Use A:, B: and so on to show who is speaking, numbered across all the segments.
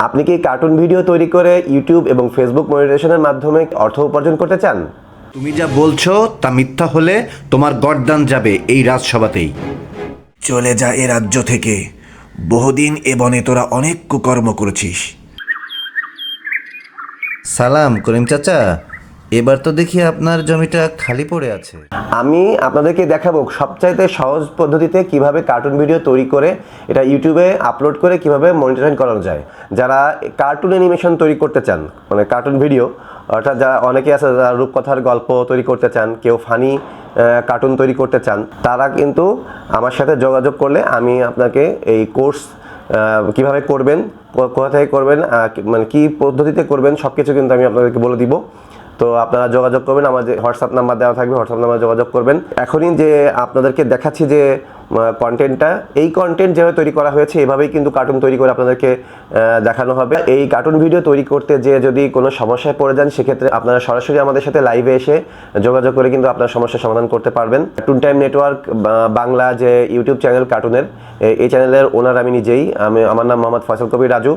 A: আপনি কি cartoon video তৈরি করে ইউটিউব এবং ফেসবুক মনিটাইজেশনের মাধ্যমে অর্থ উপার্জন করতে চান?
B: তুমি যা বলছো তা মিথ্যা হলে তোমার গর্দান যাবে এই রাজসভাতেই।
C: চলে যা এ রাজ্য থেকে। বহুদিন এ বনে তোরা অনেক কুকর্ম করেছিস।
D: সালাম করিম চাচা, এবার তো দেখি আপনার জমিটা খালি পড়ে আছে।
A: আমি আপনাদেরকে দেখাবো সবচাইতে সহজ পদ্ধতিতে কিভাবে কার্টুন ভিডিও তৈরি করে এটা ইউটিউবে আপলোড করে কিভাবে মনিটাইজেশন করানো যায়। যারা কার্টুন অ্যানিমেশন তৈরি করতে চান, মানে কার্টুন ভিডিও, অর্থাৎ যারা অনেকে আছে যারা রূপকথার গল্প তৈরি করতে চান, কেউ ফানি কার্টুন তৈরি করতে চান, তারা কিন্তু আমার সাথে যোগাযোগ করলে আমি আপনাকে এই কোর্স কিভাবে করবেন, কোথা থেকে করবেন, মানে কী পদ্ধতিতে করবেন সব কিছু কিন্তু আমি আপনাদেরকে বলে দিব। তো আপনারা যোগাযোগ করবেন, আমার যে হোয়াটসঅ্যাপ নাম্বার দেওয়া থাকবে হোয়াটসঅ্যাপ নাম্বারে যোগাযোগ করবেন। এখনই যে আপনাদেরকে দেখাচ্ছি যে কন্টেন্টটা, এই কন্টেন্ট যেভাবে তৈরি করা হয়েছে এভাবেই কিন্তু কার্টুন তৈরি করে আপনাদেরকে দেখানো হবে। এই কার্টুন ভিডিও তৈরি করতে যে যদি কোনো সমস্যায় পড়ে যান, সেক্ষেত্রে আপনারা সরাসরি আমাদের সাথে লাইভে এসে যোগাযোগ করে কিন্তু আপনার সমস্যার সমাধান করতে পারবেন। টুন টাইম নেটওয়ার্ক বাংলা যে ইউটিউব চ্যানেল কার্টুনের, এই চ্যানেলের ওনার আমি নিজেই। আমার নাম মোহাম্মদ ফয়সাল কবির রাজু।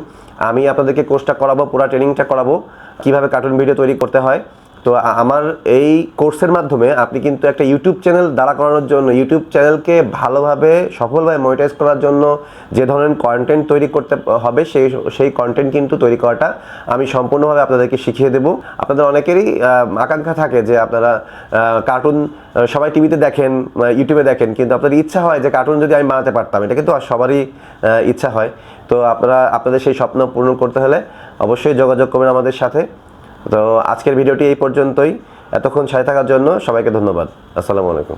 A: আমি আপনাদেরকে কোর্সটা করাবো, পুরো ট্রেনিংটা করাবো কীভাবে কার্টুন ভিডিও তৈরি করতে হয়। তো আমার এই কোর্সের মাধ্যমে আপনি কিন্তু একটা ইউটিউব চ্যানেল দাঁড়া করানোর জন্য, ইউটিউব চ্যানেলকে ভালোভাবে সফলভাবে মনিটাইজ করার জন্য যে ধরনের কন্টেন্ট তৈরি করতে হবে সেই কন্টেন্ট কিন্তু তৈরি করাটা আমি সম্পূর্ণভাবে আপনাদেরকে শিখিয়ে দেব। আপনাদের অনেকেরই আকাঙ্ক্ষা থাকে যে আপনারা কার্টুন সবাই টিভিতে দেখেন, ইউটিউবে দেখেন, কিন্তু আপনাদের ইচ্ছা হয় যে কার্টুন যদি আমি বানাতে পারতাম। এটা কিন্তু সবারই ইচ্ছা হয়। তো আপনাদের সেই স্বপ্ন পূরণ করতে হলে অবশ্যই যোগাযোগ করবেন আমাদের সাথে। তো আজকের ভিডিওটি এই পর্যন্তই। এতক্ষণ সাথে থাকার জন্য সবাইকে ধন্যবাদ। আসসালামু আলাইকুম।